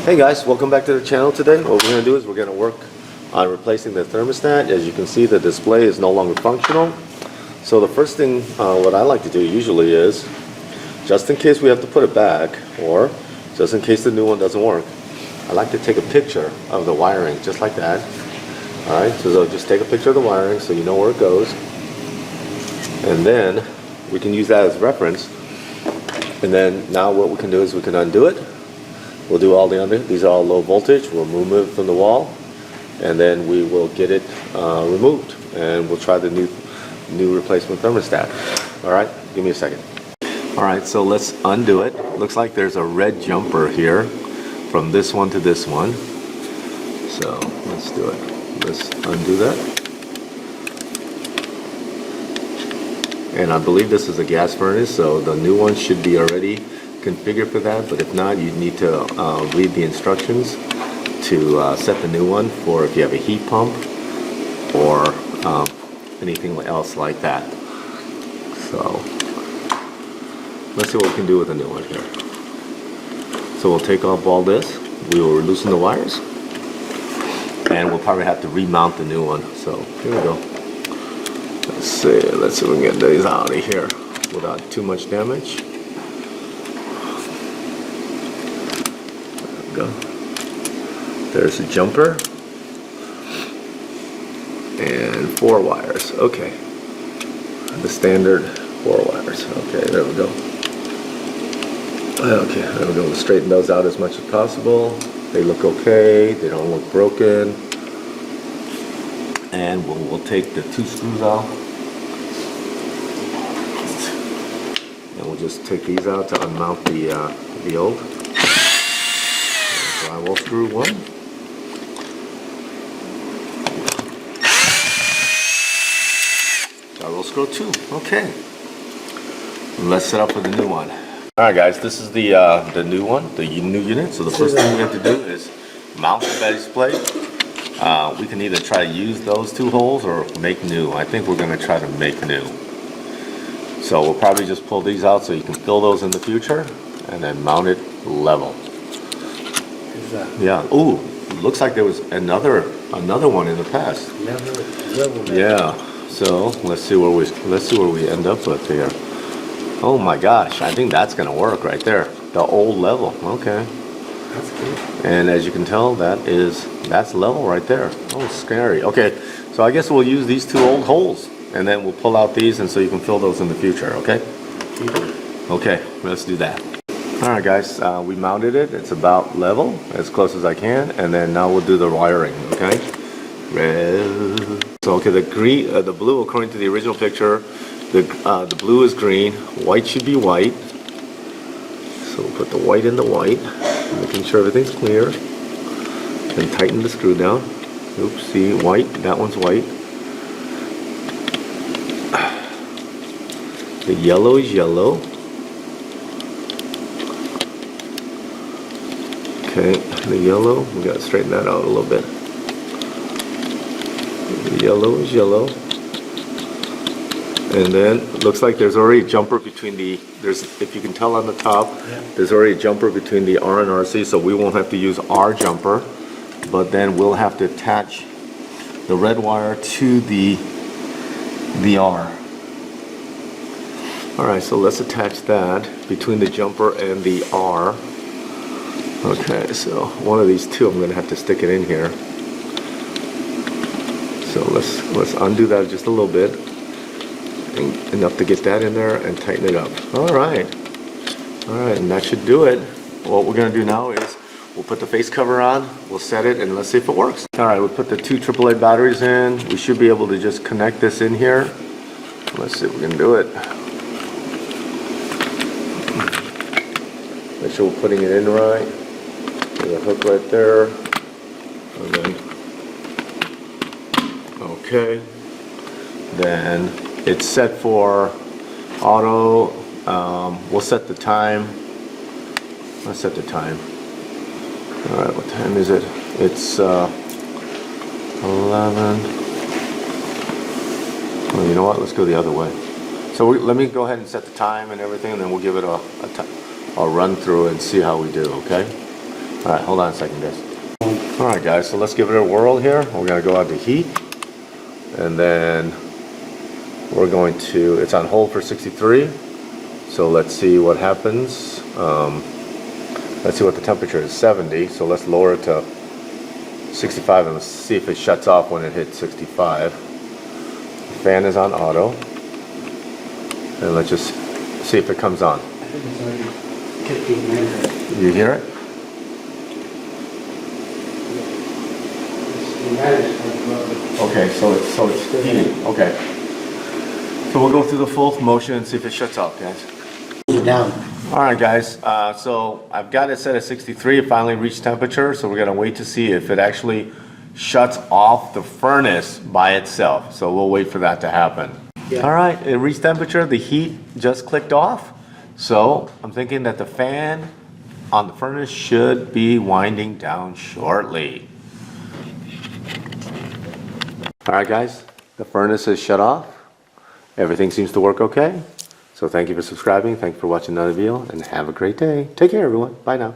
Hey guys, welcome back to the channel today. What we're going to do is we're going to work on replacing the thermostat. As you can see, the display is no longer functional. So the first thing what I like to do usually is, just in case we have to put it back, or just in case the new one doesn't work, I like to take a picture of the wiring, just like that. Alright, so just take a picture of the wiring so you know where it goes. And then we can use that as reference. And then now what we can do is we can undo it. We'll do all the under. These are all low voltage. We'll remove it from the wall, and then we will get it removed, and we'll try the new replacement thermostat. All right, give me a second. All right, so let's undo it. Looks like there's a red jumper here from this one to this one. So let's do it. Let's undo that. And I believe this is a gas furnace, so the new one should be already configured for that, but if not, you need to read the instructions to set the new one for if you have a heat pump or anything else like that. So let's see what we can do with the new one here. So we'll take off all this, we will loosen the wires, and we'll probably have to remount the new one. So here we go. Let's see if we can get these out of here without too much damage. Go. There's a jumper and 4 wires. Okay, the standard 4 wires. Okay, there we go. Okay, there we go. We'll straighten those out as much as possible. They look okay. They don't look broken. And we'll take the 2 screws out, and we'll just take these out to unmount the old. Drywall screw 1. Drywall screw 2. Okay. Let's set up for the new one. Alright guys, this is the new one, the new unit. So the first thing we have to do is mount the base plate. We can either try to use those 2 holes or make new. I think we're going to try to make new. So we'll probably just pull these out so you can fill those in the future and then mount it level. Yeah. Ooh, looks like there was another one in the past. Level. Yeah. So let's see where we end up with here. Oh my gosh, I think that's gonna work right there. The old level. Okay. That's good. And as you can tell, that's level right there. Oh, scary. Okay. So I guess we'll use these 2 old holes, and then we'll pull out these, and so you can fill those in the future. Okay. Okay. Let's do that. Alright guys, we mounted it. It's about level, as close as I can, and then now we'll do the wiring, okay? Red. So okay, the blue, according to the original picture, the blue is green, white should be white. So we'll put the white in the white, making sure everything's clear. Then tighten the screw down. Oops, see, white, that one's white. The yellow is yellow. Okay, the yellow, we gotta straighten that out a little bit. The yellow is yellow. And then it looks like there's already a jumper between if you can tell on the top, there's already a jumper between the R and RC, so we won't have to use our jumper, but then we'll have to attach the red wire to the R. Alright, so let's attach that between the jumper and the R. Okay, so one of these 2, I'm going to have to stick it in here. So let's undo that just a little bit, enough to get that in there and tighten it up. All right, and that should do it. What we're going to do now is we'll put the face cover on, we'll set it, and let's see if it works. All right, we'll put the 2 AAA batteries in. We should be able to just connect this in here. Let's see if we can do it. Make sure we're putting it in right. There's a hook right there, and then okay, then it's set for auto. We'll set the time. Let's set the time. All right, what time is it? It's 11. Well, you know what? Let's go the other way. So let me go ahead and set the time and everything, and then we'll give it a run through and see how we do. Okay. All right, hold on a second, guys. All right, guys, so let's give it a whirl here. We're gonna go out to heat, and then we're going to, it's on hold for 63. So let's see what happens. Let's see what the temperature is, 70. So let's lower it to 65 and let's see if it shuts off when it hits 65. The fan is on auto. And let's just see if it comes on. I think it's already 15 minutes. You hear it? Okay, so it's heating. Okay. So we'll go through the full motion and see if it shuts off, guys. Down. All right, guys. So I've got it set at 63. It finally reached temperature. So we're gonna wait to see if it actually shuts off the furnace by itself. So we'll wait for that to happen. Yeah. All right, it reached temperature. The heat just clicked off. So I'm thinking that the fan on the furnace should be winding down shortly. All right, guys. The furnace is shut off. Everything seems to work okay. So thank you for subscribing. Thank you for watching another video, and have a great day. Take care, everyone. Bye now.